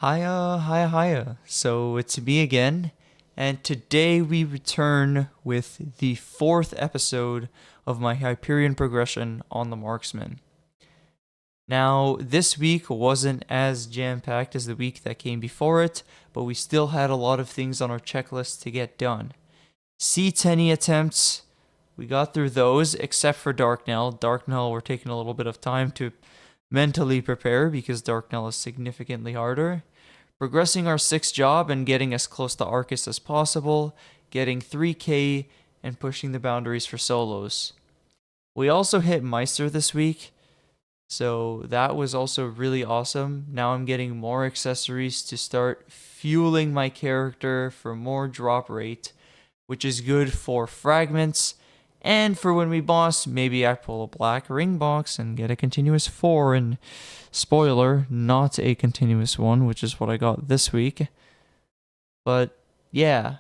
Hiya. So it's me again, and today we return with the fourth episode of my Hyperion progression on the Marksman. Now, this week wasn't as jam-packed as the week that came before it, but we still had a lot of things on our checklist to get done. C10 attempts, we got through those, except for Darknell. Darknell, we're taking a little bit of time to mentally prepare because Darknell is significantly harder. Progressing our 6th job and getting as close to ARCUS as possible, getting 3k, and pushing the boundaries for solos. We also hit Meister this week, so that was also really awesome. Now I'm getting more accessories to start fueling my character for more drop rate, which is good for fragments. And for when we boss, maybe I pull a black ring box and get a continuous 4, and spoiler, not a continuous 1, which is what I got this week. But yeah,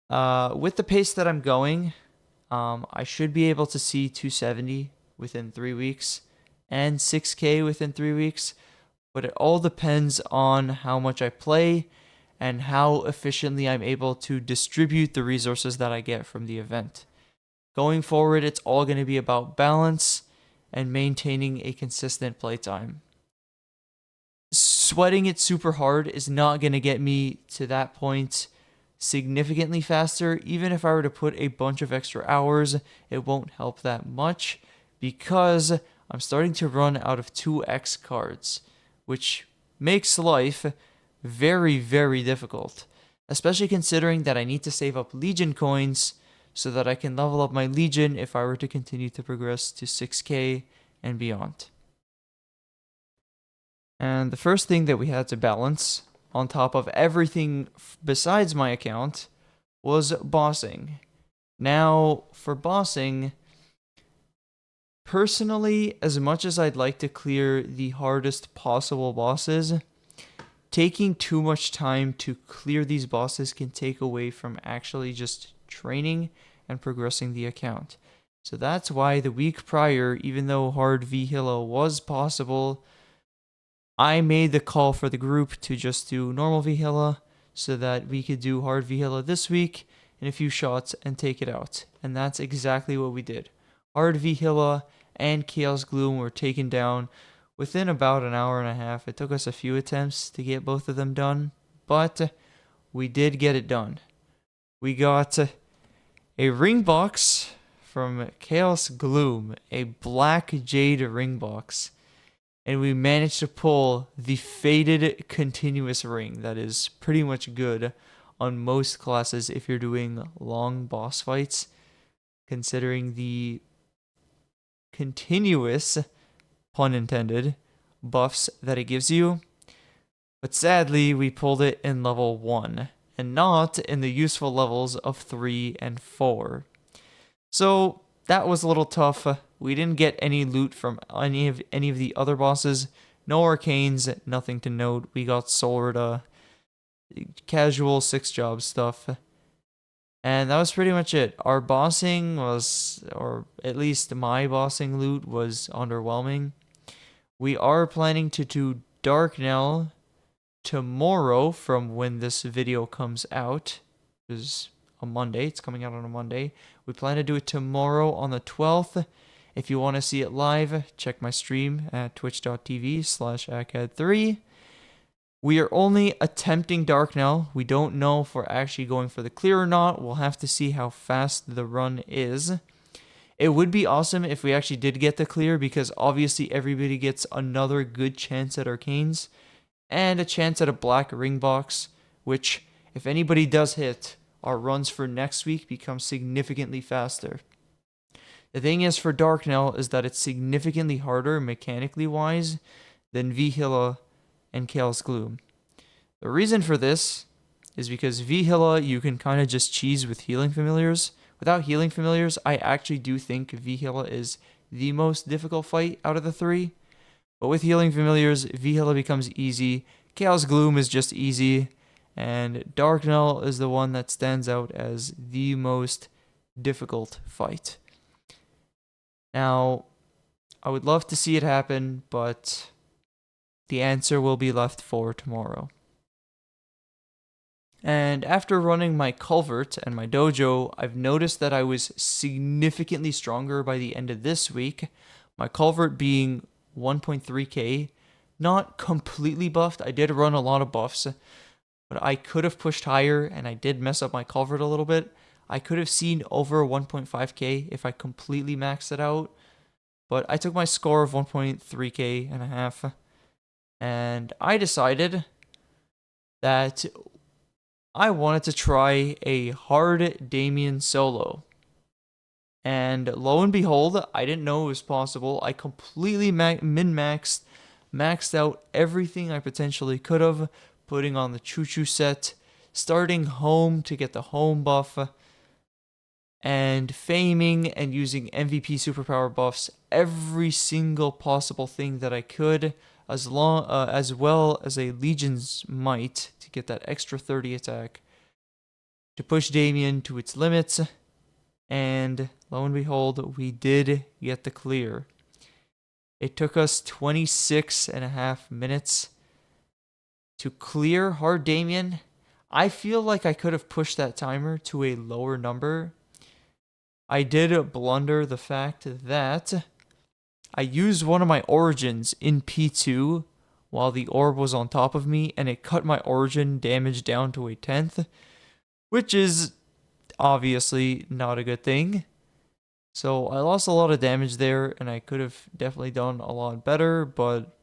with the pace that I'm going, I should be able to see 270 within 3 weeks and 6k within 3 weeks, but it all depends on how much I play and how efficiently I'm able to distribute the resources that I get from the event. Going forward, it's all going to be about balance and maintaining a consistent playtime. Sweating it super hard is not going to get me to that point significantly faster. Even if I were to put a bunch of extra hours, it won't help that much because I'm starting to run out of 2x cards, which makes life very, very difficult, especially considering that I need to save up Legion coins so that I can level up my Legion if I were to continue to progress to 6k and beyond. And the first thing that we had to balance, on top of everything besides my account, was bossing. Now, for bossing, personally, as much as I'd like to clear the hardest possible bosses, taking too much time to clear these bosses can take away from actually just training and progressing the account. So that's why the week prior, even though hard Vhilla was possible, I made the call for the group to just do normal Vhilla so that we could do hard Vhilla this week in a few shots and take it out. And that's exactly what we did. Hard Vhilla and Chaos Gloom were taken down within about an hour and a half. It took us a few attempts to get both of them done, but we did get it done. We got a ring box from Chaos Gloom, a black jade ring box, and we managed to pull the faded continuous ring that is pretty much good on most classes if you're doing long boss fights, considering the continuous, pun intended, buffs that it gives you. But sadly, we pulled it in level 1. And not in the useful levels of 3 and 4. So that was a little tough. We didn't get any loot from any of the other bosses. No arcanes, nothing to note. We got sword, casual 6 job stuff. And that was pretty much it. Our bossing was, or at least my bossing loot was underwhelming. We are planning to do Darknell tomorrow from when this video comes out. Is a Monday. It's coming out on a Monday. We plan to do it tomorrow on the 12th. If you want to see it live, check my stream at twitch.tv/acad3. We are only attempting Darknell. We don't know if we're actually going for the clear or not. We'll have to see how fast the run is. It would be awesome if we actually did get the clear, because obviously everybody gets another good chance at arcanes and a chance at a black ring box, which, if anybody does hit, our runs for next week become significantly faster. The thing is for Darknell is that it's significantly harder mechanically wise than Vhilla and Chaos Gloom. The reason for this is because Vhilla you can kind of just cheese with healing familiars. Without healing familiars, I actually do think Vhilla is the most difficult fight out of the 3. But with healing familiars, Vhilla becomes easy, Chaos Gloom is just easy, and Darknell is the one that stands out as the most difficult fight. Now, I would love to see it happen, but the answer will be left for tomorrow. And after running my culvert and my dojo, I've noticed that I was significantly stronger by the end of this week. My culvert being 1.3k, not completely buffed. I did run a lot of buffs, but I could have pushed higher, and I did mess up my culvert a little bit. I could have seen over 1.5k if I completely maxed it out, but I took my score of 1.3k and a half, and I decided that I wanted to try a hard Damien solo. And lo and behold, I didn't know it was possible. I completely min-maxed, maxed out everything I potentially could have, putting on the choo-choo set, starting home to get the home buff, and faming and using MVP superpower buffs, every single possible thing that I could, as well as a Legion's Might to get that extra 30 attack, to push Damien to its limits, and lo and behold, we did get the clear. It took us 26.5 minutes to clear hard Damien. I feel like I could have pushed that timer to a lower number. I did blunder the fact that I used one of my origins in P2 while the orb was on top of me, and it cut my origin damage down to a 10th, which is obviously not a good thing. So I lost a lot of damage there, and I could have definitely done a lot better, but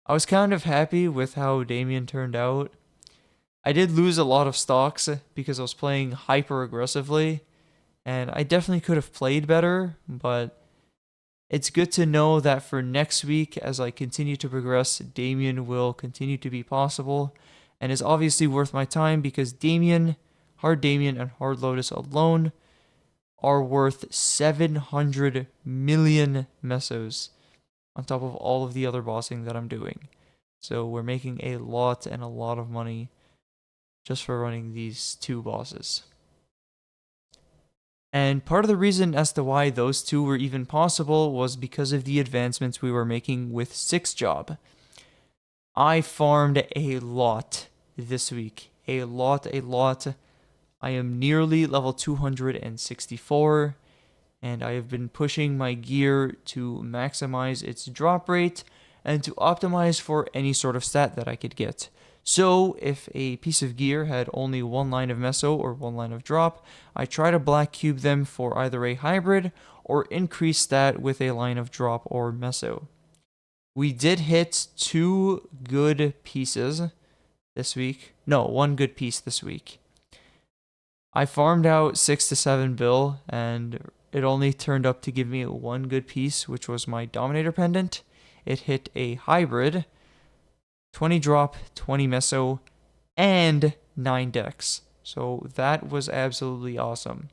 I was kind of happy with how Damien turned out. I did lose a lot of stocks because I was playing hyper aggressively, and I definitely could have played better, but it's good to know that for next week, as I continue to progress, Damien will continue to be possible, and is obviously worth my time because Damien, Hard Damien, and Hard Lotus alone are worth 700 million mesos on top of all of the other bossing that I'm doing. So we're making a lot and a lot of money just for running these two bosses. And part of the reason as to why those two were even possible was because of the advancements we were making with 6 Job. I farmed a lot this week. A lot. I am nearly level 264, and I have been pushing my gear to maximize its drop rate and to optimize for any sort of stat that I could get. So if a piece of gear had only 1 line of meso or 1 line of drop, I try to black cube them for either a hybrid or increase stat with a line of drop or meso. We did hit 2 good pieces this week. No, 1 good piece this week. I farmed out 6 to 7 bill, and it only turned up to give me 1 good piece, which was my Dominator Pendant. It hit a hybrid, 20 drop, 20 meso, and 9 dex. So that was absolutely awesome.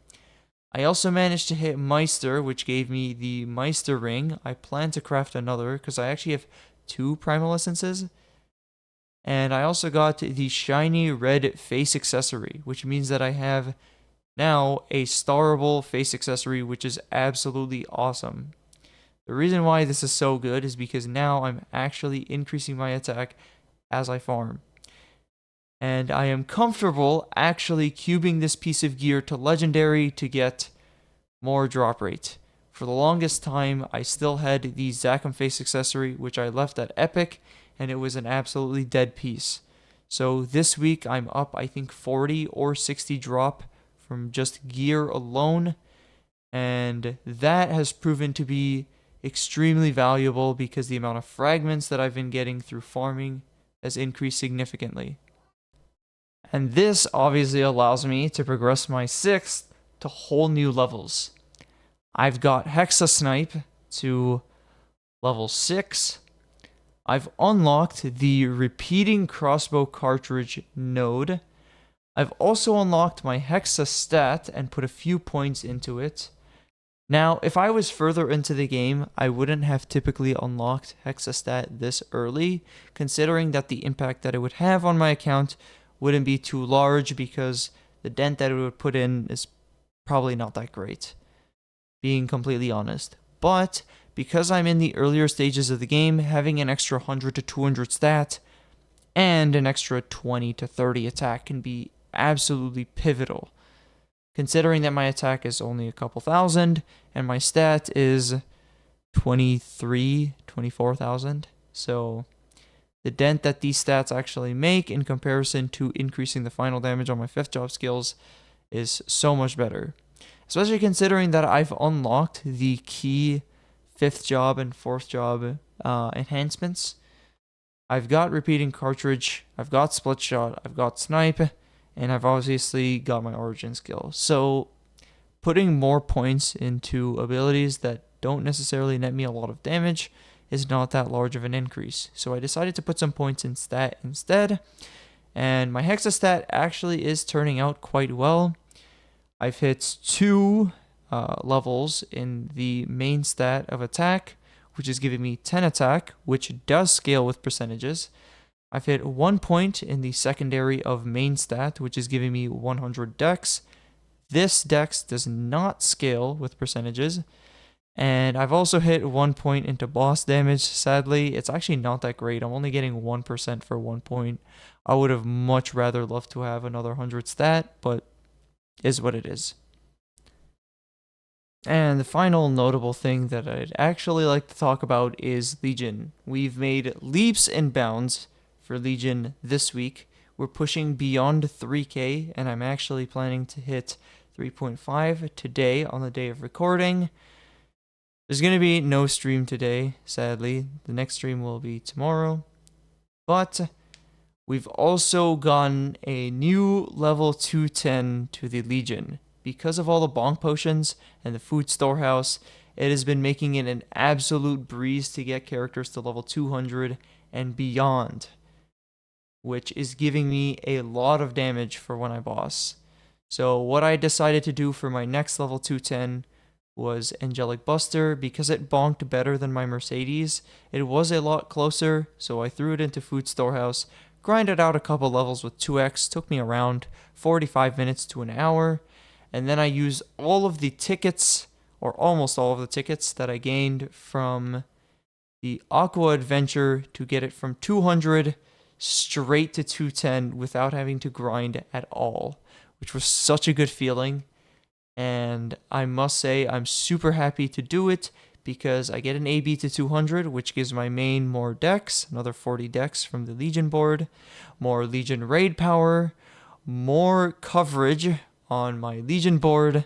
I also managed to hit Meister, which gave me the Meister ring. I plan to craft another because I actually have 2 primal essences. And I also got the shiny red face accessory, which means that I have now a starable face accessory, which is absolutely awesome. The reason why this is so good is because now I'm actually increasing my attack as I farm. And I am comfortable actually cubing this piece of gear to legendary to get more drop rate. For the longest time, I still had the Zachem face accessory, which I left at epic, and it was an absolutely dead piece. So this week I'm up, I think, 40 or 60 drop from just gear alone, and that has proven to be extremely valuable because the amount of fragments that I've been getting through farming has increased significantly. And this obviously allows me to progress my 6th to whole new levels. I've got Hexa Snipe to level 6. I've unlocked the repeating crossbow cartridge node. I've also unlocked my Hexa stat and put a few points into it. Now, if I was further into the game, I wouldn't have typically unlocked Hexa stat this early, considering that the impact that it would have on my account wouldn't be too large because the dent that it would put in is probably not that great, being completely honest. But because I'm in the earlier stages of the game, having an extra 100 to 200 stat and an extra 20 to 30 attack can be absolutely pivotal. Considering that my attack is only a couple thousand and my stat is 24,000. So the dent that these stats actually make in comparison to increasing the final damage on my 5th job skills is so much better. Especially considering that I've unlocked the key 5th job and 4th job enhancements. I've got repeating cartridge, I've got split shot, I've got snipe, and I've obviously got my origin skill. So putting more points into abilities that don't necessarily net me a lot of damage is not that large of an increase. So I decided to put some points in stat instead, and my Hexa stat actually is turning out quite well. I've hit 2 levels in the main stat of attack, which is giving me 10 attack, which does scale with percentages. I've hit 1 point in the secondary of main stat, which is giving me 100 dex. This dex does not scale with percentages. And I've also hit 1 point into boss damage. Sadly, it's actually not that great. I'm only getting 1% for 1 point. I would have much rather loved to have another 100 stat, but is what it is. And the final notable thing that I'd actually like to talk about is Legion. We've made leaps and bounds for Legion this week. We're pushing beyond 3K, and I'm actually planning to hit 3.5 today on the day of recording. There's going to be no stream today, sadly. The next stream will be tomorrow. But we've also gotten a new level 210 to the Legion. Because of all the bonk potions and the food storehouse, it has been making it an absolute breeze to get characters to level 200 and beyond, which is giving me a lot of damage for when I boss. So what I decided to do for my next level 210 was Angelic Buster. Because it bonked better than my Mercedes, it was a lot closer, so I threw it into food storehouse, grinded out a couple levels with 2x, took me around 45 minutes to an hour, and then I used all of the tickets, or almost all of the tickets that I gained from the Aqua Adventure to get it from 200 straight to 210 without having to grind at all, which was such a good feeling. And I must say I'm super happy to do it because I get an AB to 200, which gives my main more dex, another 40 dex from the Legion board, more Legion raid power, more coverage on my Legion board,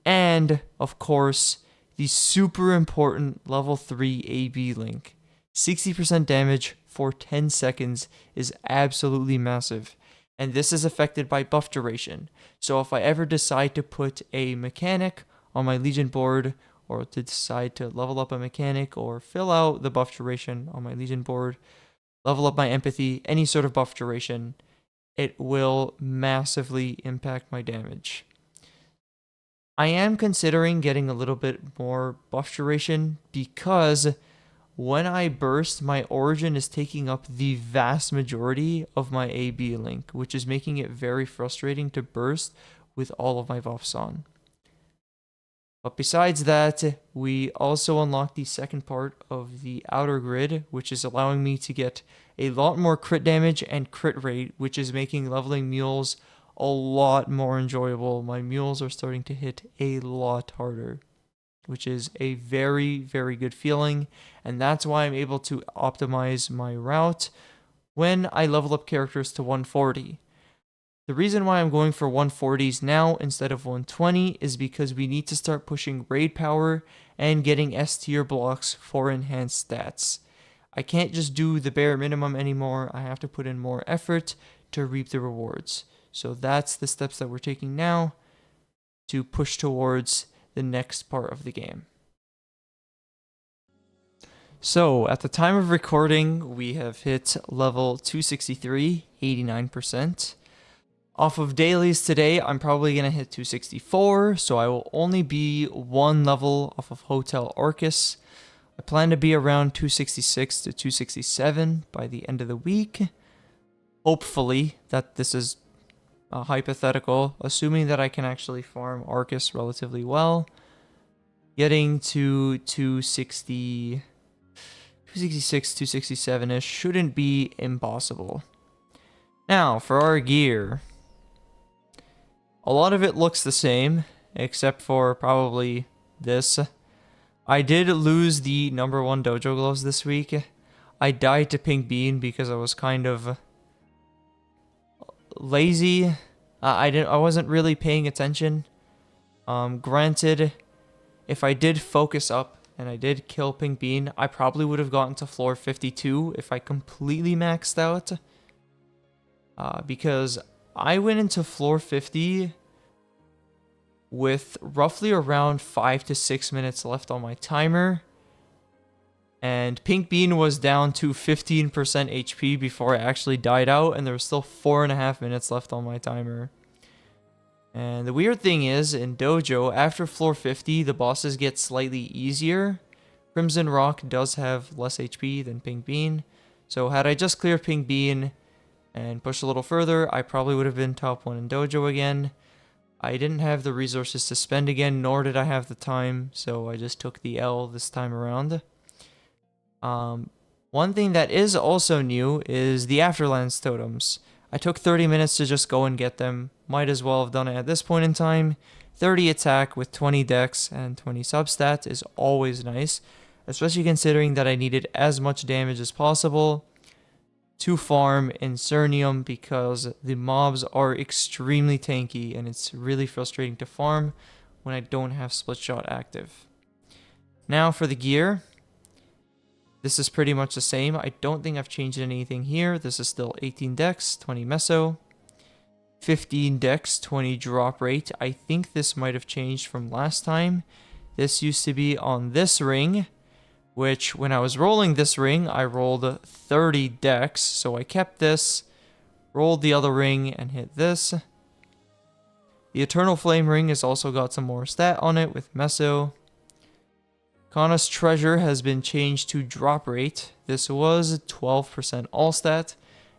and of course the super important level 3 AB link. 60% damage for 10 seconds is absolutely massive, and this is affected by buff duration. So if I ever decide to put a mechanic on my Legion board, or to decide to level up a mechanic or fill out the buff duration on my Legion board, level up my empathy, any sort of buff duration, it will massively impact my damage. I am considering getting a little bit more buff duration because when I burst, my origin is taking up the vast majority of my AB link, which is making it very frustrating to burst with all of my buffs on. But besides that, we also unlocked the second part of the outer grid, which is allowing me to get a lot more crit damage and crit rate, which is making leveling mules a lot more enjoyable. My mules are starting to hit a lot harder, which is a very, very good feeling, and that's why I'm able to optimize my route when I level up characters to 140. The reason why I'm going for 140s now instead of 120 is because we need to start pushing raid power and getting S tier blocks for enhanced stats. I can't just do the bare minimum anymore. I have to put in more effort to reap the rewards. So that's the steps that we're taking now to push towards the next part of the game. So at the time of recording, we have hit level 263, 89%. Off of dailies today, I'm probably going to hit 264, so I will only be one level off of Hotel ARCUS. I plan to be around 266 to 267 by the end of the week. Hopefully, that this is hypothetical, assuming that I can actually farm ARCUS relatively well. getting to 260, 266, 267-ish shouldn't be impossible. Now, for our gear. A lot of it looks the same, except for probably this. I did lose the #1 Dojo gloves this week. I died to Pink Bean because I was kind of lazy. I wasn't really paying attention. Granted, if I did focus up and I did kill Pink Bean, I probably would have gotten to floor 52 if I completely maxed out. Because I went into floor 50 with roughly around 5 to 6 minutes left on my timer. And Pink Bean was down to 15% HP before I actually died out, and there was still 4.5 minutes left on my timer. And the weird thing is, in Dojo, after floor 50, the bosses get slightly easier. Crimson Rock does have less HP than Pink Bean, so had I just cleared Pink Bean and pushed a little further, I probably would have been top 1 in Dojo again. I didn't have the resources to spend again, nor did I have the time, so I just took the L this time around. One thing that is also new is the Afterlands totems. I took 30 minutes to just go and get them. Might as well have done it at this point in time. 30 attack with 20 dex and 20 substat is always nice, especially considering that I needed as much damage as possible to farm Incernium because the mobs are extremely tanky and it's really frustrating to farm when I don't have split shot active. Now for the gear, this is pretty much the same. I don't think I've changed anything here. This is still 18 dex, 20 meso, 15 dex, 20 drop rate. I think this might have changed from last time. This used to be on this ring, which when I was rolling this ring, I rolled 30 dex, so I kept this, rolled the other ring, and hit this. The Eternal Flame ring has also got some more stat on it with meso. Kana's Treasure has been changed to drop rate. This was 12% all stat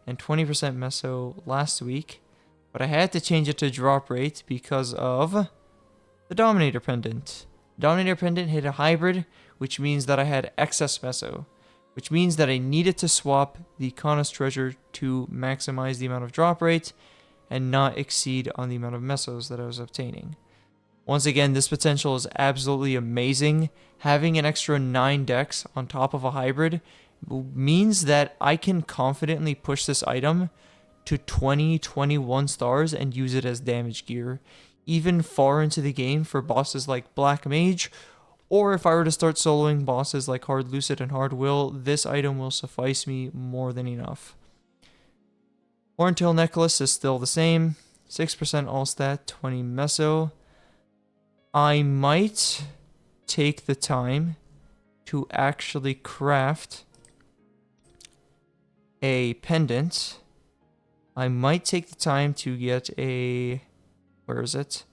and 20% meso last week, but I had to change it to drop rate because of the Dominator Pendant. Dominator Pendant hit a hybrid, which means that I had excess meso, which means that I needed to swap the Kana's Treasure to maximize the amount of drop rate and not exceed on the amount of mesos that I was obtaining. Once again, this potential is absolutely amazing. Having an extra 9 dex on top of a hybrid means that I can confidently push this item to 20, 21 stars and use it as damage gear, even far into the game for bosses like Black Mage, or if I were to start soloing bosses like Hard Lucid and Hard Will, this item will suffice me more than enough. Horntail Necklace is still the same, 6% all stat, 20 meso. I might take the time to actually craft a pendant. I might take the time to get a, where is it?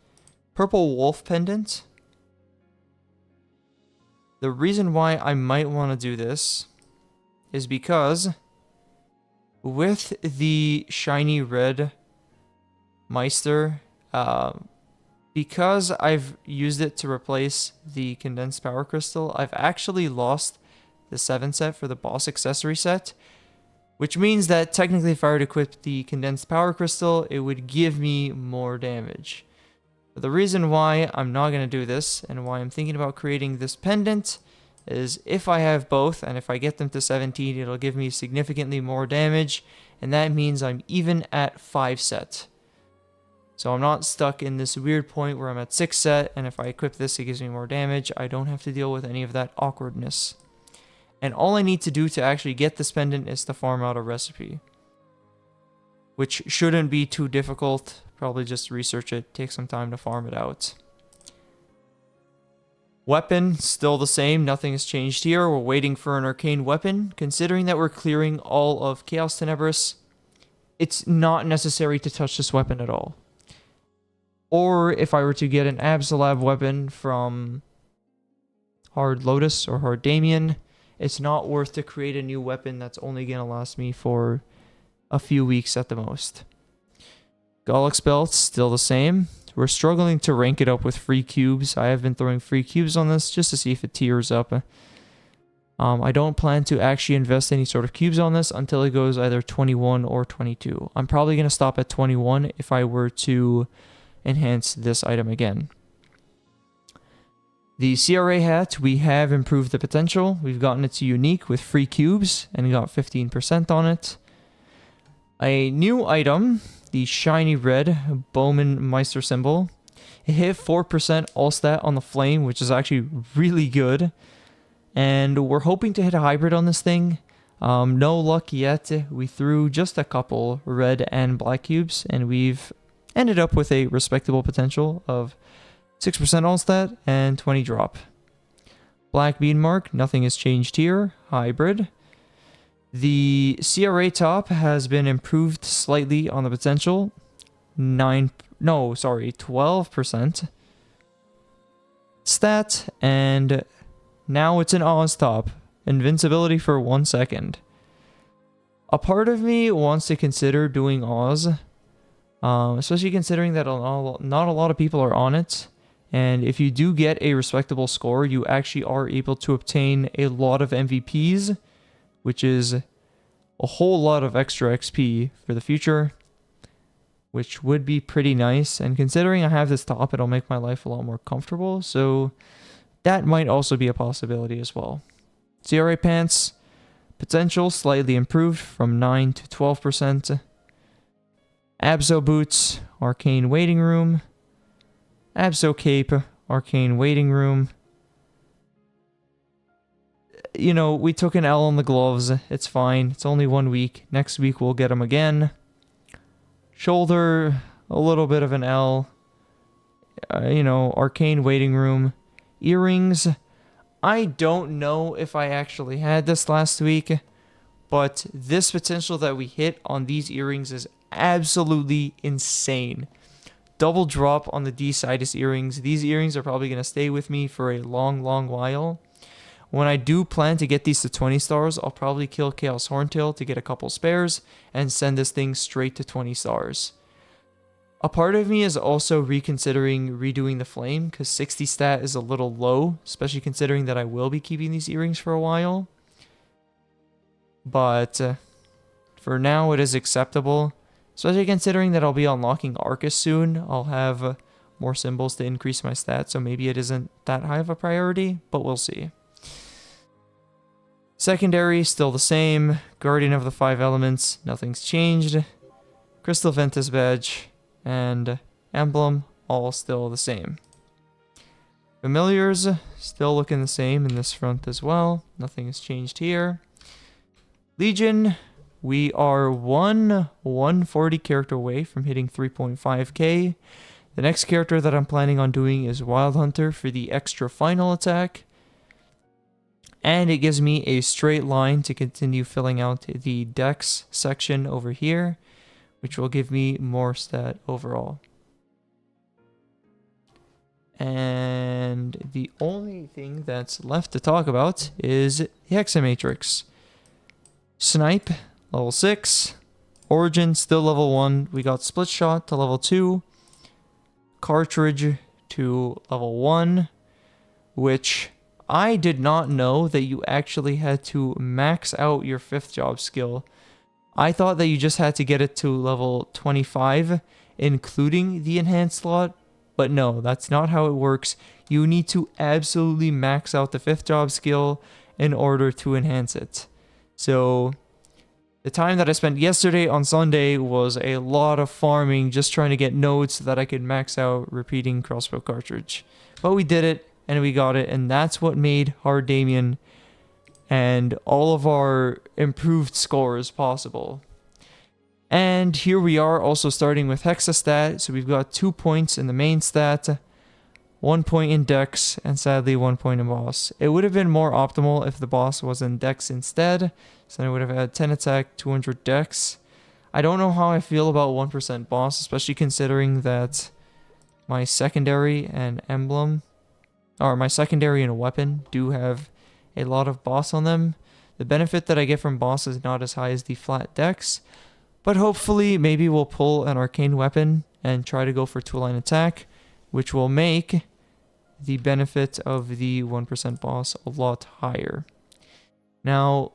Purple Wolf pendant. The reason why I might want to do this is because with the shiny red Meister, because I've used it to replace the condensed power crystal, I've actually lost the 7 set for the boss accessory set, which means that technically if I were to equip the condensed power crystal, it would give me more damage. But the reason why I'm not going to do this and why I'm thinking about creating this pendant is if I have both and if I get them to 17, it'll give me significantly more damage, and that means I'm even at 5 set. So I'm not stuck in this weird point where I'm at 6 set, and if I equip this, it gives me more damage. I don't have to deal with any of that awkwardness. And all I need to do to actually get this pendant is to farm out a recipe, which shouldn't be too difficult. Probably just research it, take some time to farm it out. Weapon, still the same, nothing has changed here. We're waiting for an arcane weapon. Considering that we're clearing all of Chaos Tenebris, it's not necessary to touch this weapon at all. Or if I were to get an Absolab weapon from Hard Lotus or Hard Damien, it's not worth to create a new weapon that's only going to last me for a few weeks at the most. Gollux belt, still the same. We're struggling to rank it up with free cubes. I have been throwing free cubes on this just to see if it tiers up. I don't plan to actually invest any sort of cubes on this until it goes either 21 or 22. I'm probably going to stop at 21 if I were to enhance this item again. The CRA hat, we have improved the potential. We've gotten it to unique with free cubes and got 15% on it. A new item, the shiny red Bowman Meister symbol. It hit 4% all stat on the flame, which is actually really good. And we're hoping to hit a hybrid on this thing. No luck yet. We threw just a couple red and black cubes, and we've ended up with a respectable potential of 6% all stat and 20 drop. Black bean mark, nothing has changed here. Hybrid. The CRA top has been improved slightly on the potential. 12% stat, and now it's an Oz top. Invincibility for 1 second. A part of me wants to consider doing Oz, especially considering that not a lot of people are on it. And if you do get a respectable score, you actually are able to obtain a lot of MVPs, which is a whole lot of extra XP for the future, which would be pretty nice. And considering I have this top, it'll make my life a lot more comfortable, so that might also be a possibility as well. CRA pants, potential slightly improved from 9 to 12%. Abso boots, arcane waiting room. Abso cape, arcane waiting room. You know, we took an L on the gloves. It's fine. It's only 1 week. Next week we'll get them again. Shoulder, a little bit of an L. Arcane waiting room. Earrings. I don't know if I actually had this last week, but this potential that we hit on these earrings is absolutely insane. Double drop on the D-Sidus earrings. These earrings are probably going to stay with me for a long, long while. When I do plan to get these to 20 stars, I'll probably kill Chaos Horntail to get a couple spares and send this thing straight to 20 stars. A part of me is also reconsidering redoing the flame, because 60 stat is a little low, especially considering that I will be keeping these earrings for a while. But for now, it is acceptable. Especially considering that I'll be unlocking ARCUS soon. I'll have more symbols to increase my stats, so maybe it isn't that high of a priority, but we'll see. Secondary, still the same. Guardian of the 5 Elements, nothing's changed. Crystal Ventus badge and emblem, all still the same. Familiars, still looking the same in this front as well. Nothing has changed here. Legion, we are 140 character away from hitting 3.5k. The next character that I'm planning on doing is Wild Hunter for the extra final attack. And it gives me a straight line to continue filling out the dex section over here, which will give me more stat overall. And the only thing that's left to talk about is the Hexam Matrix. Snipe, level 6. Origin, still level 1. We got Split Shot to level 2. Cartridge to level 1, which I did not know that you actually had to max out your 5th job skill. I thought that you just had to get it to level 25, including the enhanced slot, but no, that's not how it works. You need to absolutely max out the 5th job skill in order to enhance it. So the time that I spent yesterday on Sunday was a lot of farming, just trying to get nodes so that I could max out repeating crossbow cartridge. But we did it, and we got it, and that's what made Hard Damien and all of our improved scores possible. And here we are also starting with Hexa stat, so we've got 2 points in the main stat, 1 point in Dex, and sadly 1 point in Boss. It would have been more optimal if the Boss was in Dex instead, so then I would have had 10 attack, 200 Dex. I don't know how I feel about 1% Boss, especially considering that my secondary and emblem, or my secondary and weapon, do have a lot of Boss on them. The benefit that I get from Boss is not as high as the flat Dex, but hopefully maybe we'll pull an arcane weapon and try to go for two-line attack, which will make the benefit of the 1% boss a lot higher. Now,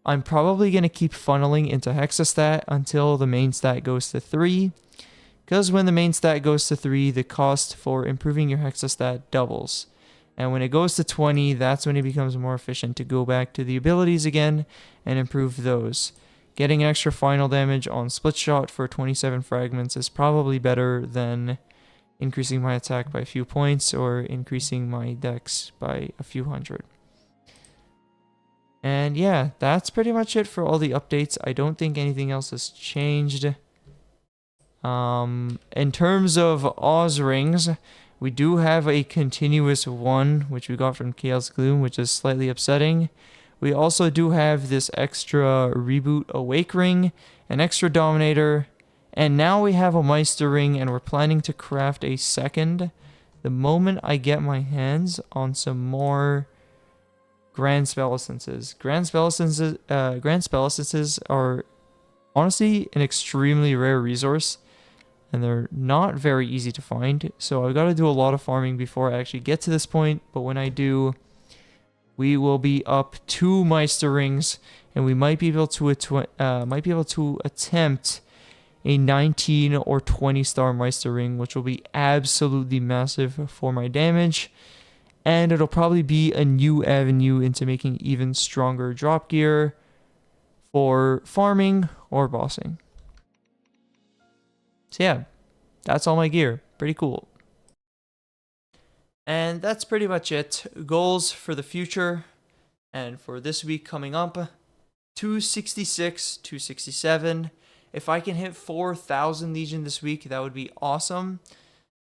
I'm probably going to keep funneling into Hexastat until the main stat goes to 3, because when the main stat goes to 3, the cost for improving your Hexastat doubles. And when it goes to 20, that's when it becomes more efficient to go back to the abilities again and improve those. Getting extra final damage on split shot for 27 fragments is probably better than increasing my attack by a few points or increasing my dex by a few hundred. And yeah, that's pretty much it for all the updates. I don't think anything else has changed. In terms of Oz rings, we do have a continuous one, which we got from Chaos Gloom, which is slightly upsetting. We also do have this extra Reboot Awake ring, an extra Dominator, and now we have a Meister ring, and we're planning to craft a second the moment I get my hands on some more Grand Spell Essences. Grand Spell Essences are honestly an extremely rare resource, and they're not very easy to find, so I've got to do a lot of farming before I actually get to this point. But when I do, we will be up 2 Meister rings, and we might be able to attempt a 19 or 20 star Meister ring, which will be absolutely massive for my damage, and it'll probably be a new avenue into making even stronger drop gear for farming or bossing. So yeah, that's all my gear. Pretty cool. And that's pretty much it. Goals for the future and for this week coming up: 266, 267. If I can hit 4,000 Legion this week, that would be awesome.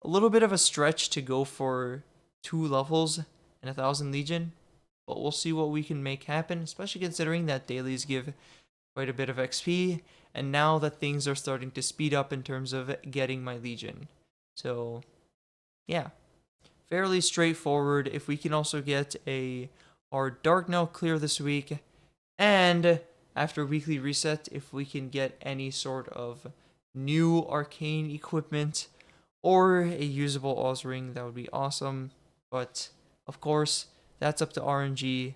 A little bit of a stretch to go for 2 levels and 1,000 Legion, but we'll see what we can make happen, especially considering that dailies give quite a bit of XP, and now that things are starting to speed up in terms of getting my Legion. So, yeah, fairly straightforward. If we can also get a hard Dark Knell clear this week, and after weekly reset, if we can get any sort of new arcane equipment or a usable Oz ring, that would be awesome. But, of course, that's up to RNG.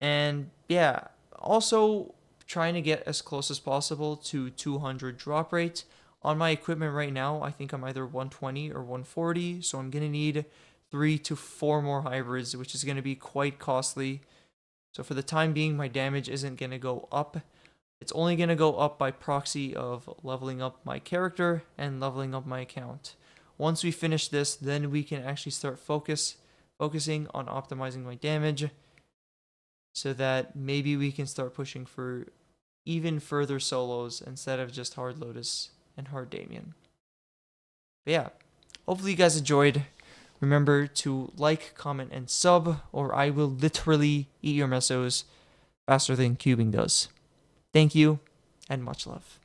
And yeah, also trying to get as close as possible to 200 drop rate. On my equipment right now, I think I'm either 120 or 140, so I'm going to need 3 to 4 more hybrids, which is going to be quite costly. So for the time being, my damage isn't going to go up. It's only going to go up by proxy of leveling up my character and leveling up my account. Once we finish this, then we can actually start focusing on optimizing my damage, so that maybe we can start pushing for even further solos instead of just Hard Lotus and Hard Damien. But yeah, hopefully you guys enjoyed. Remember to like, comment, and sub, or I will literally eat your mesos faster than cubing does. Thank you, and much love.